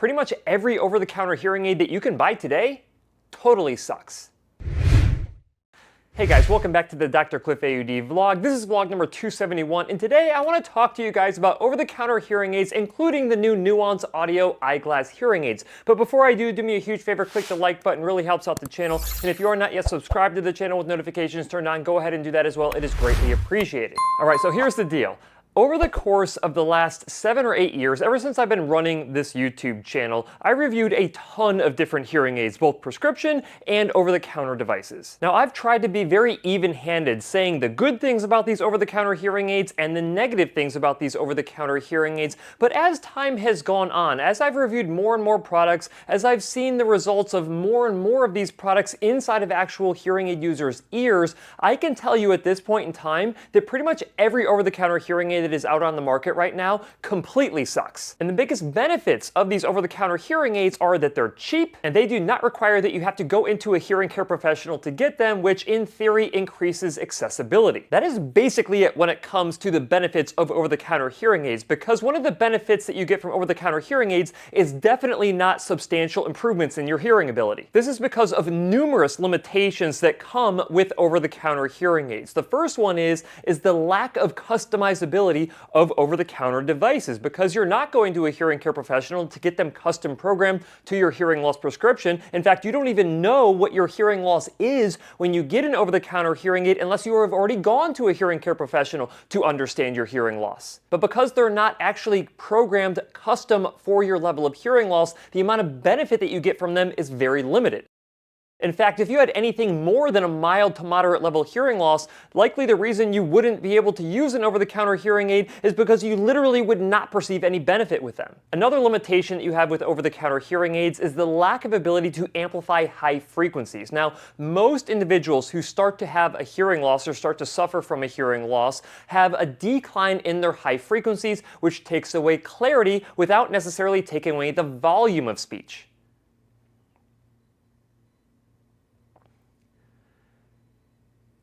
pretty much every over-the-counter hearing aid that you can buy today totally sucks. Hey guys, welcome back to the DrCliffAuD vlog. This is vlog number 271, and today I want to talk to you guys about over-the-counter hearing aids, including the new Nuance Audio eyeglass hearing aids. But before I do me a huge favor, click the like button, really helps out the channel. And if you are not yet subscribed to the channel with notifications turned on, go ahead and do that as well. It is greatly appreciated. All right, so here's the deal. Over the course of the last 7 or 8 years, ever since I've been running this YouTube channel, I reviewed a ton of different hearing aids, both prescription and over-the-counter devices. Now, I've tried to be very even-handed, saying the good things about these over-the-counter hearing aids and the negative things about these over-the-counter hearing aids, but as time has gone on, as I've reviewed more and more products, as I've seen the results of more and more of these products inside of actual hearing aid users' ears, I can tell you at this point in time that pretty much every over-the-counter hearing aid that is out on the market right now completely sucks. And the biggest benefits of these over-the-counter hearing aids are that they're cheap and they do not require that you have to go into a hearing care professional to get them, which in theory increases accessibility. That is basically it when it comes to the benefits of over-the-counter hearing aids, because one of the benefits that you get from over-the-counter hearing aids is definitely not substantial improvements in your hearing ability. This is because of numerous limitations that come with over-the-counter hearing aids. The first one is the lack of customizability of over-the-counter devices, because you're not going to a hearing care professional to get them custom programmed to your hearing loss prescription. In fact, you don't even know what your hearing loss is when you get an over-the-counter hearing aid unless you have already gone to a hearing care professional to understand your hearing loss. But because they're not actually programmed custom for your level of hearing loss, the amount of benefit that you get from them is very limited. In fact, if you had anything more than a mild to moderate level hearing loss, likely the reason you wouldn't be able to use an over-the-counter hearing aid is because you literally would not perceive any benefit with them. Another limitation that you have with over-the-counter hearing aids is the lack of ability to amplify high frequencies. Now, most individuals who start to have a hearing loss or start to suffer from a hearing loss have a decline in their high frequencies, which takes away clarity without necessarily taking away the volume of speech.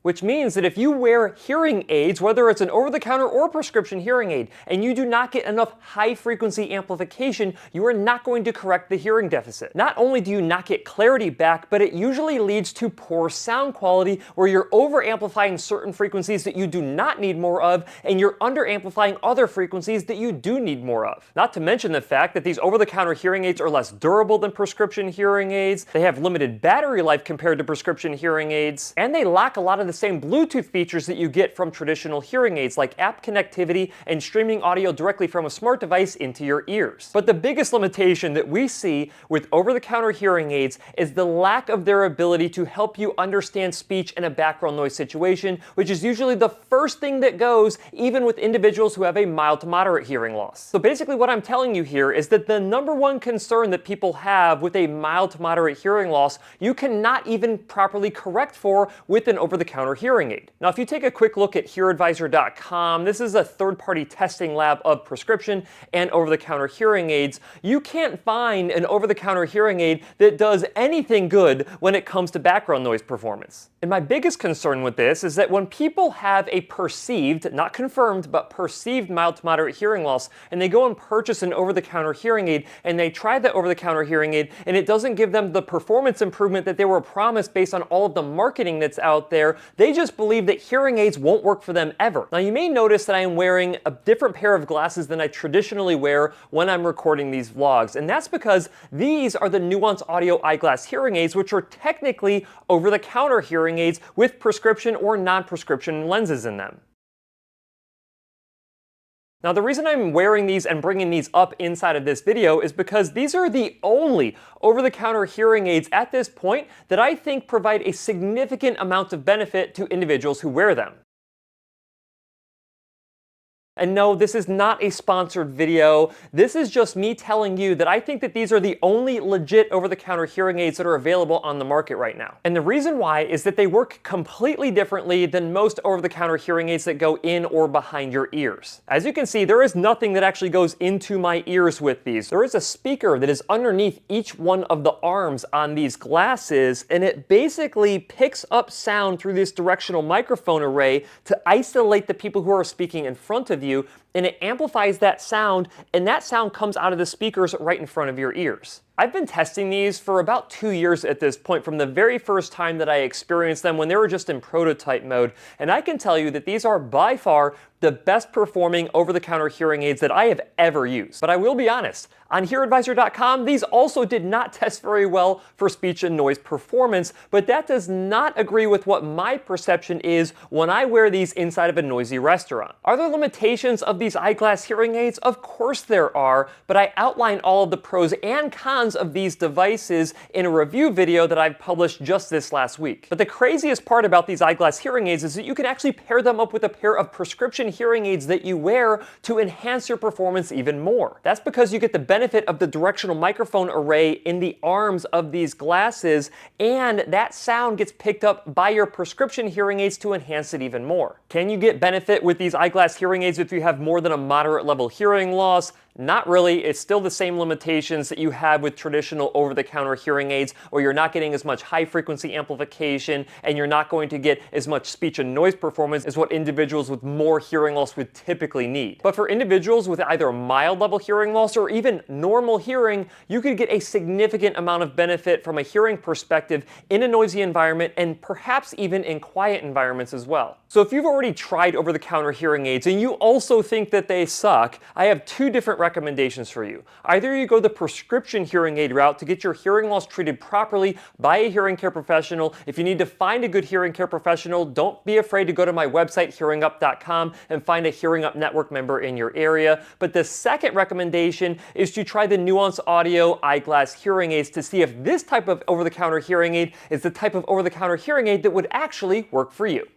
Which means that if you wear hearing aids, whether it's an over-the-counter or prescription hearing aid, and you do not get enough high-frequency amplification, you are not going to correct the hearing deficit. Not only do you not get clarity back, but it usually leads to poor sound quality, where you're over-amplifying certain frequencies that you do not need more of, and you're under-amplifying other frequencies that you do need more of. Not to mention the fact that these over-the-counter hearing aids are less durable than prescription hearing aids, they have limited battery life compared to prescription hearing aids, and they lack a lot of the same Bluetooth features that you get from traditional hearing aids, like app connectivity and streaming audio directly from a smart device into your ears. But the biggest limitation that we see with over-the-counter hearing aids is the lack of their ability to help you understand speech in a background noise situation, which is usually the first thing that goes, even with individuals who have a mild to moderate hearing loss. So basically what I'm telling you here is that the number one concern that people have with a mild to moderate hearing loss, you cannot even properly correct for with an over-the-counter hearing aid. Now, if you take a quick look at HearAdvisor.com, this is a third-party testing lab of prescription and over-the-counter hearing aids. You can't find an over-the-counter hearing aid that does anything good when it comes to background noise performance. And my biggest concern with this is that when people have a perceived, not confirmed, but perceived mild to moderate hearing loss, and they go and purchase an over-the-counter hearing aid, and they try the over-the-counter hearing aid, and it doesn't give them the performance improvement that they were promised based on all of the marketing that's out there, they just believe that hearing aids won't work for them ever. Now, you may notice that I am wearing a different pair of glasses than I traditionally wear when I'm recording these vlogs, and that's because these are the Nuance Audio eyeglass hearing aids, which are technically over-the-counter hearing aids with prescription or non-prescription lenses in them. Now, the reason I'm wearing these and bringing these up inside of this video is because these are the only over-the-counter hearing aids at this point that I think provide a significant amount of benefit to individuals who wear them. And no, this is not a sponsored video. This is just me telling you that I think that these are the only legit over-the-counter hearing aids that are available on the market right now. And the reason why is that they work completely differently than most over-the-counter hearing aids that go in or behind your ears. As you can see, there is nothing that actually goes into my ears with these. There is a speaker that is underneath each one of the arms on these glasses, and it basically picks up sound through this directional microphone array to isolate the people who are speaking in front of you, and it amplifies that sound, and that sound comes out of the speakers right in front of your ears. I've been testing these for about 2 years at this point, from the very first time that I experienced them when they were just in prototype mode, and I can tell you that these are by far the best performing over-the-counter hearing aids that I have ever used. But I will be honest, on HearAdvisor.com, these also did not test very well for speech and noise performance, but that does not agree with what my perception is when I wear these inside of a noisy restaurant. Are there limitations of these eyeglass hearing aids? Of course there are, but I outline all of the pros and cons of these devices in a review video that I've published just this last week. But the craziest part about these eyeglass hearing aids is that you can actually pair them up with a pair of prescription hearing aids that you wear to enhance your performance even more. That's because you get the benefit of the directional microphone array in the arms of these glasses, and that sound gets picked up by your prescription hearing aids to enhance it even more. Can you get benefit with these eyeglass hearing aids if you have more than a moderate level hearing loss? Not really. It's still the same limitations that you have with traditional over-the-counter hearing aids, where you're not getting as much high-frequency amplification and you're not going to get as much speech and noise performance as what individuals with more hearing loss would typically need. But for individuals with either mild level hearing loss or even normal hearing, you could get a significant amount of benefit from a hearing perspective in a noisy environment, and perhaps even in quiet environments as well. So if you've already tried over-the-counter hearing aids and you also think that they suck, I have 2 different recommendations for you. Either you go the prescription hearing aid route to get your hearing loss treated properly by a hearing care professional. If you need to find a good hearing care professional, don't be afraid to go to my website, hearingup.com, and find a Hearing Up Network member in your area. But the second recommendation is to try the Nuance Audio eyeglass hearing aids to see if this type of over-the-counter hearing aid is the type of over-the-counter hearing aid that would actually work for you.